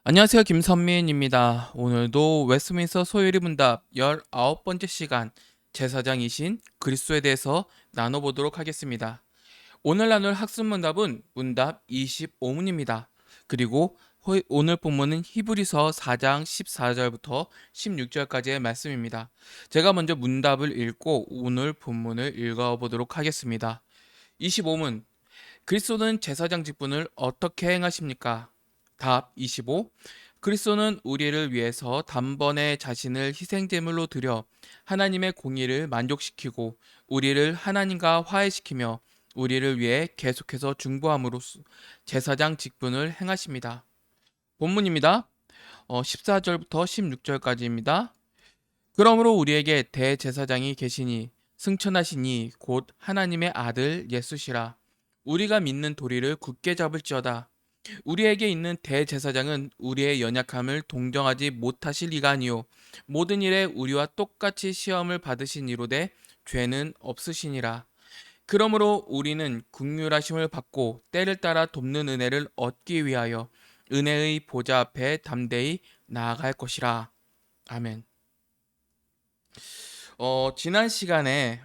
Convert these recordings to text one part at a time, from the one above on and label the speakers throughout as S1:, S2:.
S1: 안녕하세요. 김선민입니다. 오늘도 웨스트민스터 소요리 문답 19번째 시간 제사장이신 그리스도에 대해서 나눠보도록 하겠습니다. 오늘 나눌 학습 문답은 문답 25문입니다. 그리고 오늘 본문은 히브리서 4장 14절부터 16절까지의 말씀입니다. 제가 먼저 문답을 읽고 오늘 본문을 읽어보도록 하겠습니다. 25문 그리스도는 제사장 직분을 어떻게 행하십니까? 답 25. 그리스도는 우리를 위해서 단번에 자신을 희생제물로 드려 하나님의 공의를 만족시키고 우리를 하나님과 화해시키며 우리를 위해 계속해서 중보함으로써 제사장 직분을 행하십니다. 본문입니다. 14절부터 16절까지입니다. 그러므로 우리에게 대제사장이 계시니 승천하시니 곧 하나님의 아들 예수시라. 우리가 믿는 도리를 굳게 잡을지어다. 우리에게 있는 대제사장은 우리의 연약함을 동정하지 못하실 이가 아니요 모든 일에 우리와 똑같이 시험을 받으신 이로되 죄는 없으시니라. 그러므로 우리는 긍휼하심을 받고 때를 따라 돕는 은혜를 얻기 위하여 은혜의 보좌 앞에 담대히 나아갈 것이라. 아멘. 지난 시간에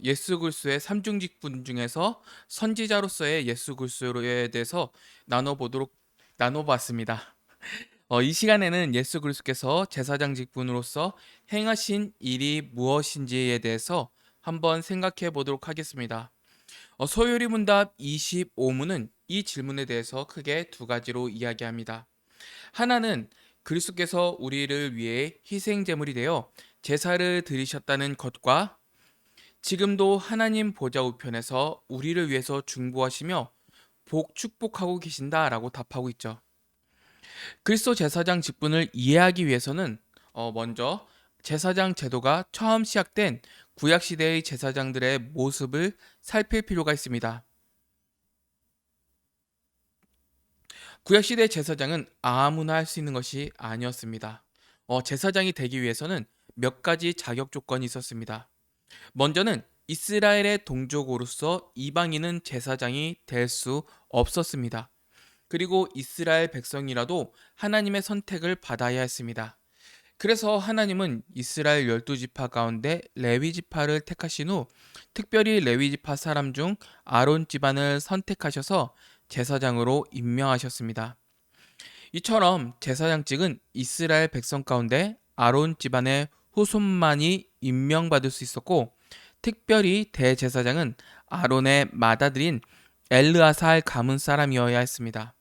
S1: 예수 그리스도의 삼중직분 중에서 선지자로서의 예수 그리스도에 대해서 나눠봤습니다. 이 시간에는 예수 그리스도께서 제사장 직분으로서 행하신 일이 무엇인지에 대해서 한번 생각해 보도록 하겠습니다. 소요리 문답 25문은 이 질문에 대해서 크게 두 가지로 이야기합니다. 하나는 그리스도께서 우리를 위해 희생 제물이 되어 제사를 드리셨다는 것과 지금도 하나님 보좌 우편에서 우리를 위해서 중보하시며 축복하고 계신다라고 답하고 있죠. 그리스도 제사장 직분을 이해하기 위해서는 먼저 제사장 제도가 처음 시작된 구약 시대의 제사장들의 모습을 살필 필요가 있습니다. 구약 시대 제사장은 아무나 할 수 있는 것이 아니었습니다. 제사장이 되기 위해서는 몇 가지 자격 조건이 있었습니다. 먼저는 이스라엘의 동족으로서 이방인은 제사장이 될 수 없었습니다. 그리고 이스라엘 백성이라도 하나님의 선택을 받아야 했습니다. 그래서 하나님은 이스라엘 12지파 가운데 레위 지파를 택하신 후 특별히 레위 지파 사람 중 아론 집안을 선택하셔서 제사장으로 임명하셨습니다. 이처럼 제사장직은 이스라엘 백성 가운데 아론 집안의 후손만이 임명받을 수 있었고 특별히 대제사장은 아론의 맏아들인 엘르아살 가문 사람이어야 했습니다.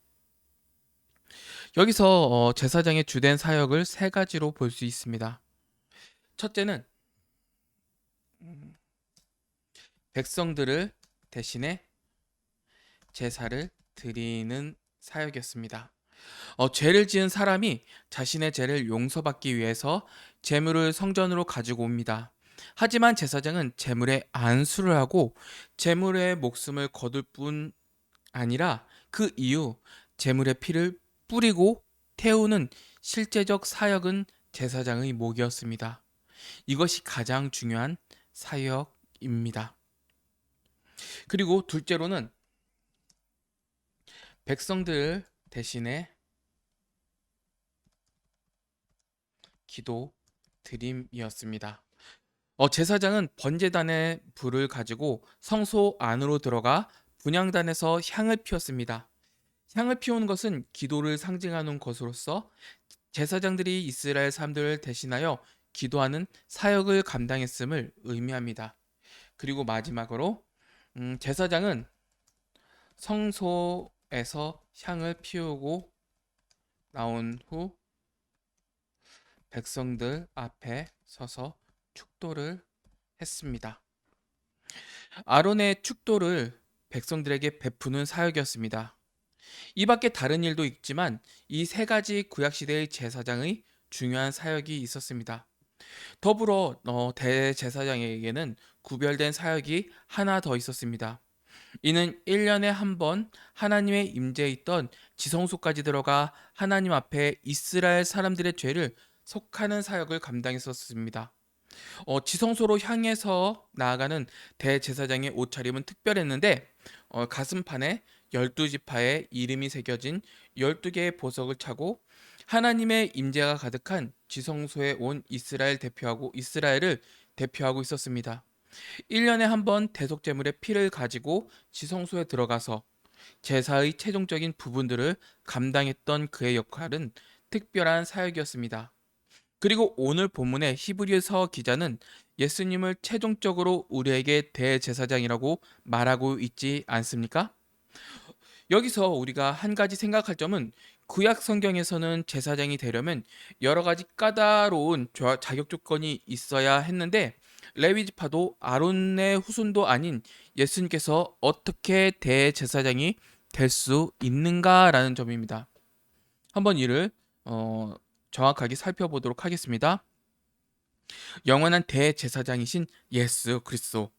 S1: 여기서 제사장의 주된 사역을 세 가지로 볼 수 있습니다. 첫째는 백성들을 대신해 제사를 드리는 사역이었습니다. 죄를 지은 사람이 자신의 죄를 용서받기 위해서 제물을 성전으로 가지고 옵니다. 하지만 제사장은 제물에 안수를 하고 제물의 목숨을 거둘 뿐 아니라 그 이후 제물의 피를 뿌리고 태우는 실제적 사역은 제사장의 몫이었습니다. 이것이 가장 중요한 사역입니다. 그리고 둘째로는 백성들 대신에 기도 드림이었습니다. 제사장은 번제단의 불을 가지고 성소 안으로 들어가 분향단에서 향을 피웠습니다. 향을 피우는 것은 기도를 상징하는 것으로서 제사장들이 이스라엘 사람들을 대신하여 기도하는 사역을 감당했음을 의미합니다. 그리고 마지막으로 제사장은 성소에서 향을 피우고 나온 후 백성들 앞에 서서 축도를 했습니다. 아론의 축도를 백성들에게 베푸는 사역이었습니다. 이 밖에 다른 일도 있지만 이 세 가지 구약시대의 제사장의 중요한 사역이 있었습니다. 더불어 대제사장에게는 구별된 사역이 하나 더 있었습니다. 이는 1년에 한 번 하나님의 임재에 있던 지성소까지 들어가 하나님 앞에 이스라엘 사람들의 죄를 속하는 사역을 감당했었습니다. 지성소로 향해서 나아가는 대제사장의 옷차림은 특별했는데 가슴판에 12지파의 이름이 새겨진 12개의 보석을 차고 하나님의 임재가 가득한 지성소에 온 이스라엘을 대표하고 있었습니다. 1년에 한 번 대속 제물의 피를 가지고 지성소에 들어가서 제사의 최종적인 부분들을 감당했던 그의 역할은 특별한 사역이었습니다. 그리고 오늘 본문의 히브리서 기자는 예수님을 최종적으로 우리에게 대제사장이라고 말하고 있지 않습니까? 여기서 우리가 한 가지 생각할 점은 구약 성경에서는 제사장이 되려면 여러 가지 까다로운 자격 조건이 있어야 했는데 레위 지파도 아론의 후손도 아닌 예수님께서 어떻게 대제사장이 될 수 있는가라는 점입니다. 한번 이를 정확하게 살펴보도록 하겠습니다. 영원한 대제사장이신 예수 그리스도.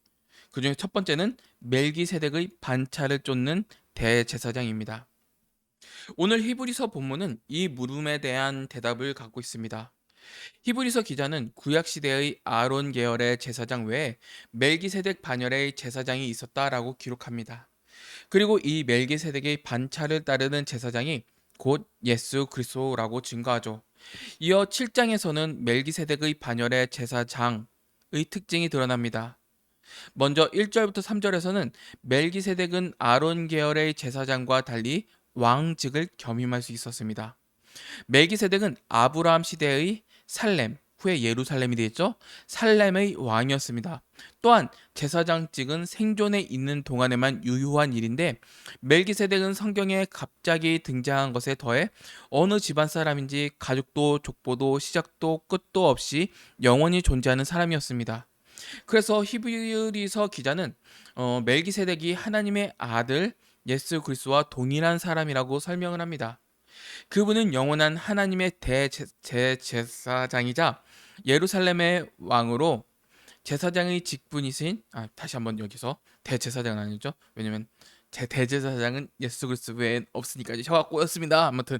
S1: 그중에 첫 번째는 멜기세덱의 반차를 쫓는 대제사장입니다. 오늘 히브리서 본문은 이 물음에 대한 대답을 갖고 있습니다. 히브리서 기자는 구약 시대의 아론 계열의 제사장 외에 멜기세덱 반열의 제사장이 있었다라고 기록합니다. 그리고 이 멜기세덱의 반차를 따르는 제사장이 곧 예수 그리스도라고 증거하죠. 이어 7장에서는 멜기세덱의 반열의 제사장의 특징이 드러납니다. 먼저 1절부터 3절에서는 멜기세덱은 아론 계열의 제사장과 달리 왕직을 겸임할 수 있었습니다. 멜기세덱은 아브라함 시대의 살렘, 후에 예루살렘이 되겠죠? 살렘의 왕이었습니다. 또한 제사장직은 생존에 있는 동안에만 유효한 일인데 멜기세덱은 성경에 갑자기 등장한 것에 더해 어느 집안 사람인지 가족도 족보도 시작도 끝도 없이 영원히 존재하는 사람이었습니다. 그래서 히브리서 기자는 멜기세덱이 하나님의 아들 예수 그리스도와 동일한 사람이라고 설명을 합니다. 그분은 영원한 하나님의 대제사장이자 예루살렘의 왕으로 제사장의 직분이신 다시 한번 여기서 대제사장은 아니죠. 왜냐면 제 대제사장은 예수 그리스도 외엔 없으니까 이제 혀가 꼬였습니다. 아무튼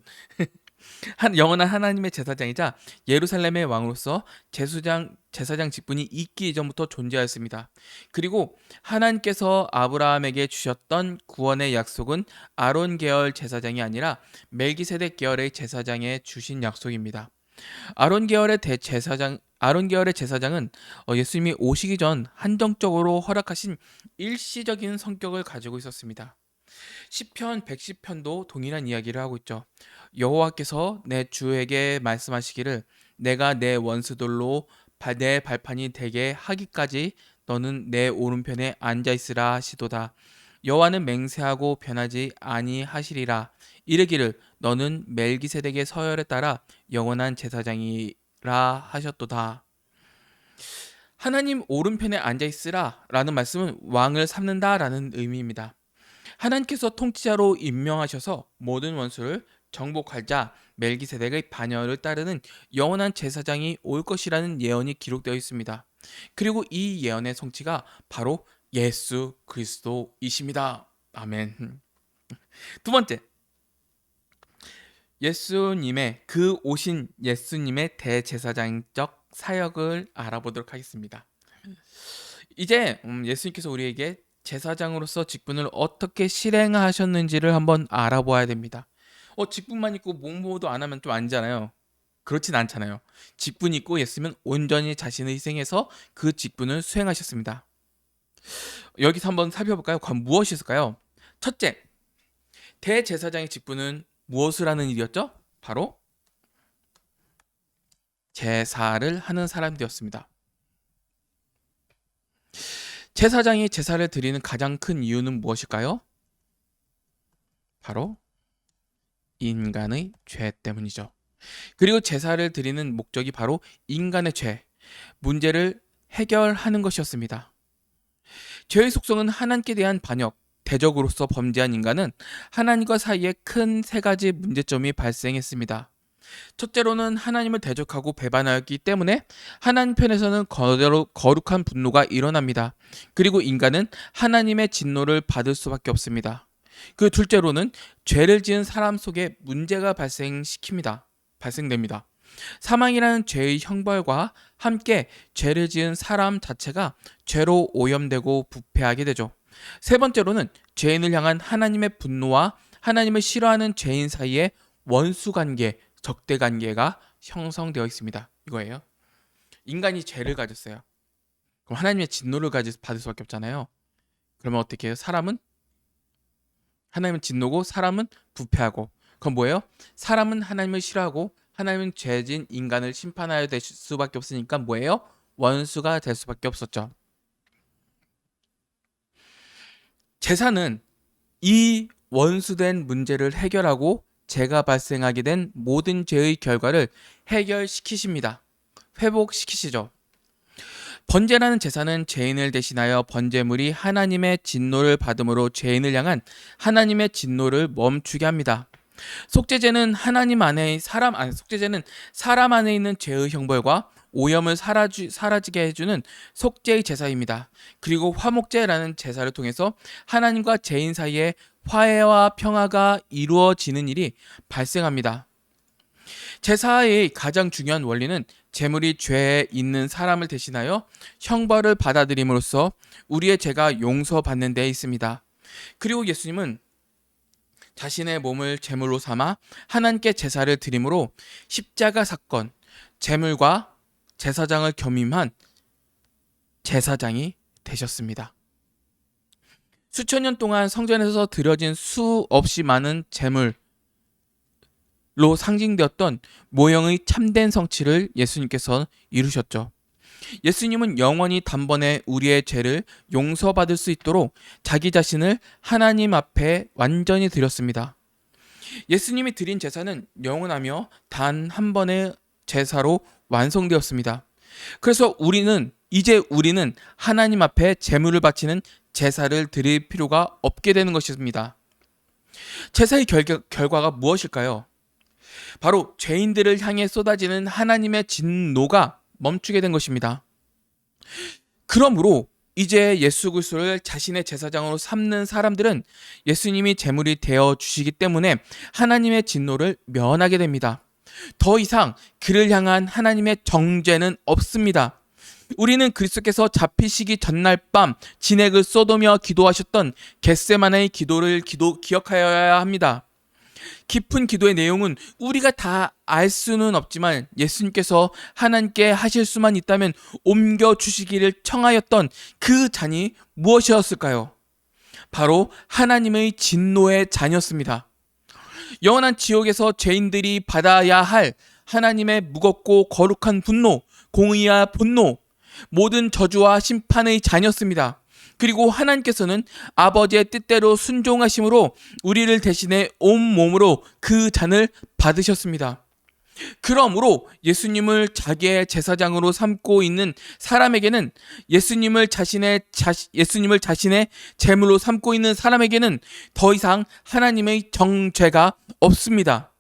S1: 영원한 하나님의 제사장이자 예루살렘의 왕으로서 제사장 직분이 있기 이전부터 존재하였습니다. 그리고 하나님께서 아브라함에게 주셨던 구원의 약속은 아론 계열 제사장이 아니라 멜기세덱 계열의 제사장에 주신 약속입니다. 아론 계열의 제사장은 예수님이 오시기 전 한정적으로 허락하신 일시적인 성격을 가지고 있었습니다. 시편 110편도 동일한 이야기를 하고 있죠. 여호와께서 내 주에게 말씀하시기를 내가 내 원수들로 내 발판이 되게 하기까지 너는 내 오른편에 앉아 있으라 하시도다. 여호와는 맹세하고 변하지 아니하시리라. 이르기를 너는 멜기세덱의 서열에 따라 영원한 제사장이라 하셨도다. 하나님 오른편에 앉아 있으라 라는 말씀은 왕을 삼는다라는 의미입니다. 하나님께서 통치자로 임명하셔서 모든 원수를 정복할 자 멜기세덱의 반열을 따르는 영원한 제사장이 올 것이라는 예언이 기록되어 있습니다. 그리고 이 예언의 성취가 바로 예수 그리스도이십니다. 아멘. 두 번째, 오신 예수님의 대제사장적 사역을 알아보도록 하겠습니다. 이제 예수님께서 우리에게 제사장으로서 직분을 어떻게 실행하셨는지를 한번 알아보아야 됩니다. 직분만 있고 뭐도 안 하면 좀 아니잖아요. 그렇진 않잖아요. 직분이 있고 예수님은 온전히 자신을 희생해서 그 직분을 수행하셨습니다. 여기서 한번 살펴볼까요? 과연 무엇이 있을까요? 첫째, 대제사장의 직분은 무엇을 하는 일이었죠? 바로 제사를 하는 사람들이었습니다. 제사장이 제사를 드리는 가장 큰 이유는 무엇일까요? 바로 인간의 죄 때문이죠. 그리고 제사를 드리는 목적이 바로 인간의 죄, 문제를 해결하는 것이었습니다. 죄의 속성은 하나님께 대한 반역, 대적으로서 범죄한 인간은 하나님과 사이에 큰 세 가지 문제점이 발생했습니다. 첫째로는 하나님을 대적하고 배반하였기 때문에 하나님 편에서는 거룩한 분노가 일어납니다. 그리고 인간은 하나님의 진노를 받을 수밖에 없습니다. 그 둘째로는 죄를 지은 사람 속에 문제가 발생됩니다. 사망이라는 죄의 형벌과 함께 죄를 지은 사람 자체가 죄로 오염되고 부패하게 되죠. 세 번째로는 죄인을 향한 하나님의 분노와 하나님을 싫어하는 죄인 사이에 원수 관계, 적대 관계가 형성되어 있습니다. 이거예요. 인간이 죄를 가졌어요. 그럼 하나님의 진노를 받을 수밖에 없잖아요. 그러면 어떻게 해요? 하나님은 진노고 사람은 부패하고. 그럼 뭐예요? 사람은 하나님을 싫어하고 하나님은 죄진 인간을 심판하여 될 수밖에 없으니까 뭐예요? 원수가 될 수밖에 없었죠. 제사는 이 원수된 문제를 해결하고 죄가 발생하게 된 모든 죄의 결과를 해결시키십니다. 회복시키시죠. 번제라는 제사는 죄인을 대신하여 번제물이 하나님의 진노를 받음으로 죄인을 향한 하나님의 진노를 멈추게 합니다. 속죄제는 속죄제는 사람 안에 있는 죄의 형벌과 오염을 사라지게 해주는 속죄의 제사입니다. 그리고 화목제라는 제사를 통해서 하나님과 죄인 사이에 화해와 평화가 이루어지는 일이 발생합니다. 제사의 가장 중요한 원리는 제물이 죄에 있는 사람을 대신하여 형벌을 받아들임으로써 우리의 죄가 용서받는 데 있습니다. 그리고 예수님은 자신의 몸을 제물로 삼아 하나님께 제사를 드림으로 십자가 사건, 제물과 제사장을 겸임한 제사장이 되셨습니다. 수천 년 동안 성전에서 드려진 수없이 많은 제물로 상징되었던 모형의 참된 성취를 예수님께서 이루셨죠. 예수님은 영원히 단번에 우리의 죄를 용서받을 수 있도록 자기 자신을 하나님 앞에 완전히 드렸습니다. 예수님이 드린 제사는 영원하며 단 한 번의 제사로 완성되었습니다. 그래서 우리는 하나님 앞에 제물을 바치는 제사를 드릴 필요가 없게 되는 것입니다. 제사의 결과가 무엇일까요? 바로 죄인들을 향해 쏟아지는 하나님의 진노가 멈추게 된 것입니다. 그러므로 이제 예수 그리스도를 자신의 제사장으로 삼는 사람들은 예수님이 제물이 되어 주시기 때문에 하나님의 진노를 면하게 됩니다. 더 이상 그를 향한 하나님의 정죄는 없습니다. 우리는 그리스도께서 잡히시기 전날 밤 진액을 쏟으며 기도하셨던 겟세마네의 기도를 기억하여야 합니다. 깊은 기도의 내용은 우리가 다 알 수는 없지만 예수님께서 하나님께 하실 수만 있다면 옮겨주시기를 청하였던 그 잔이 무엇이었을까요? 바로 하나님의 진노의 잔이었습니다. 영원한 지옥에서 죄인들이 받아야 할 하나님의 무겁고 거룩한 분노, 공의와 분노, 모든 저주와 심판의 잔이었습니다. 그리고 하나님께서는 아버지의 뜻대로 순종하심으로 우리를 대신해 온몸으로 그 잔을 받으셨습니다. 그러므로 예수님을 자기의 제사장으로 삼고 있는 사람에게는 예수님을 자신의 제물로 삼고 있는 사람에게는 더 이상 하나님의 정죄가 없습니다.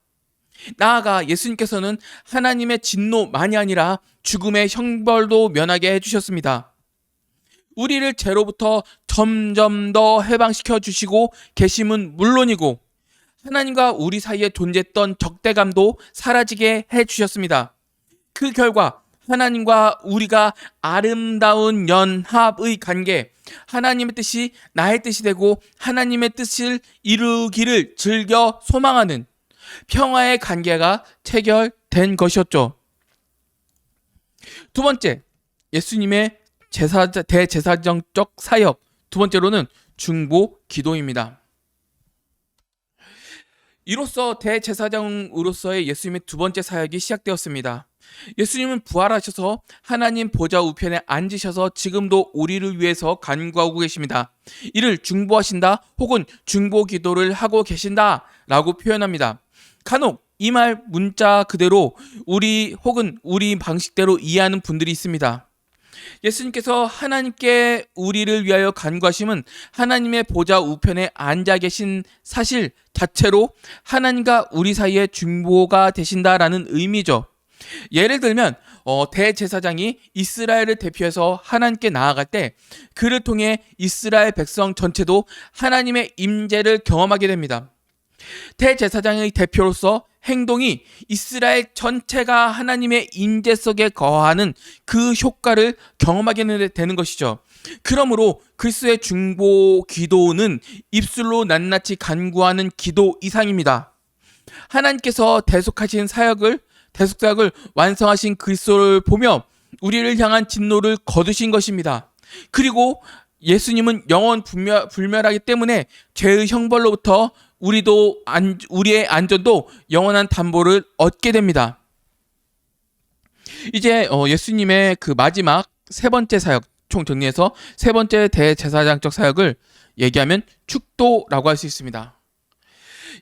S1: 나아가 예수님께서는 하나님의 진노만이 아니라 죽음의 형벌도 면하게 해주셨습니다. 우리를 죄로부터 점점 더 해방시켜 주시고 계심은 물론이고 하나님과 우리 사이에 존재했던 적대감도 사라지게 해주셨습니다. 그 결과 하나님과 우리가 아름다운 연합의 관계, 하나님의 뜻이 나의 뜻이 되고 하나님의 뜻을 이루기를 즐겨 소망하는 평화의 관계가 체결된 것이었죠. 두 번째, 예수님의 대제사장적 사역. 두 번째로는 중보 기도입니다. 이로써 대제사장으로서의 예수님의 두 번째 사역이 시작되었습니다. 예수님은 부활하셔서 하나님 보좌 우편에 앉으셔서 지금도 우리를 위해서 간구하고 계십니다. 이를 중보하신다 혹은 중보 기도를 하고 계신다 라고 표현합니다. 간혹 이 말 문자 그대로 우리 방식대로 이해하는 분들이 있습니다. 예수님께서 하나님께 우리를 위하여 간구하심은 하나님의 보좌 우편에 앉아 계신 사실 자체로 하나님과 우리 사이에 중보가 되신다라는 의미죠. 예를 들면 대제사장이 이스라엘을 대표해서 하나님께 나아갈 때 그를 통해 이스라엘 백성 전체도 하나님의 임재를 경험하게 됩니다. 대제사장의 대표로서 행동이 이스라엘 전체가 하나님의 임재 속에 거하는 그 효과를 경험하게 되는 것이죠. 그러므로 그리스도의 중보 기도는 입술로 낱낱이 간구하는 기도 이상입니다. 하나님께서 대속사역을 완성하신 그리스도를 보며 우리를 향한 진노를 거두신 것입니다. 그리고 예수님은 영원 불멸하기 때문에 죄의 형벌로부터 우리의 안전도 영원한 담보를 얻게 됩니다. 이제 예수님의 그 마지막 세 번째 사역, 총 정리해서 세 번째 대제사장적 사역을 얘기하면 축도라고 할 수 있습니다.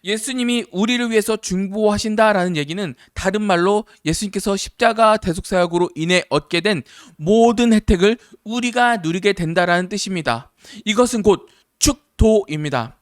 S1: 예수님이 우리를 위해서 중보하신다라는 얘기는 다른 말로 예수님께서 십자가 대속사역으로 인해 얻게 된 모든 혜택을 우리가 누리게 된다라는 뜻입니다. 이것은 곧 축도입니다.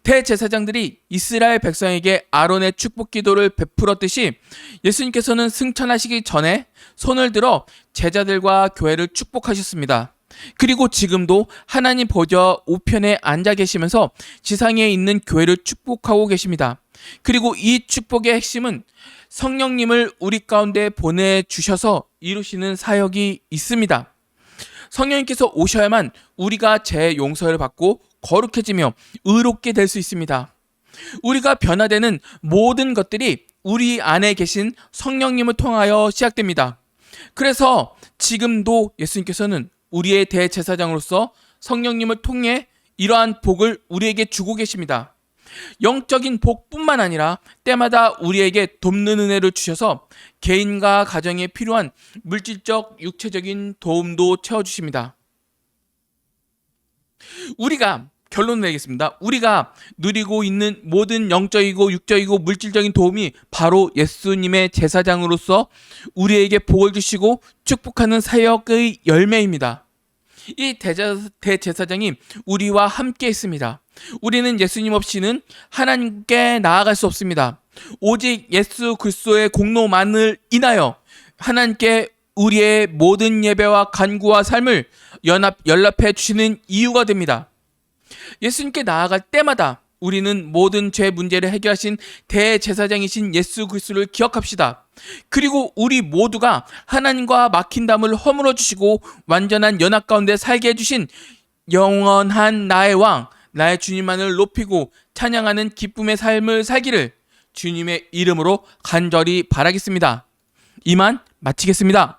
S1: 대제사장들이 이스라엘 백성에게 아론의 축복 기도를 베풀었듯이 예수님께서는 승천하시기 전에 손을 들어 제자들과 교회를 축복하셨습니다. 그리고 지금도 하나님 보좌 우편에 앉아 계시면서 지상에 있는 교회를 축복하고 계십니다. 그리고 이 축복의 핵심은 성령님을 우리 가운데 보내주셔서 이루시는 사역이 있습니다. 성령님께서 오셔야만 우리가 죄 용서를 받고 거룩해지며 의롭게 될 수 있습니다. 우리가 변화되는 모든 것들이 우리 안에 계신 성령님을 통하여 시작됩니다. 그래서 지금도 예수님께서는 우리의 대제사장으로서 성령님을 통해 이러한 복을 우리에게 주고 계십니다. 영적인 복뿐만 아니라 때마다 우리에게 돕는 은혜를 주셔서 개인과 가정에 필요한 물질적, 육체적인 도움도 채워주십니다. 결론을 내겠습니다. 우리가 누리고 있는 모든 영적이고 육적이고 물질적인 도움이 바로 예수님의 제사장으로서 우리에게 복을 주시고 축복하는 사역의 열매입니다. 이 대제사장이 우리와 함께 있습니다. 우리는 예수님 없이는 하나님께 나아갈 수 없습니다. 오직 예수 그리스도의 공로만을 인하여 하나님께 우리의 모든 예배와 간구와 삶을 연합해 주시는 이유가 됩니다. 예수님께 나아갈 때마다 우리는 모든 죄 문제를 해결하신 대제사장이신 예수 그리스도를 기억합시다. 그리고 우리 모두가 하나님과 막힌 담을 허물어 주시고 완전한 연합 가운데 살게 해주신 영원한 나의 왕, 나의 주님만을 높이고 찬양하는 기쁨의 삶을 살기를 주님의 이름으로 간절히 바라겠습니다. 이만 마치겠습니다.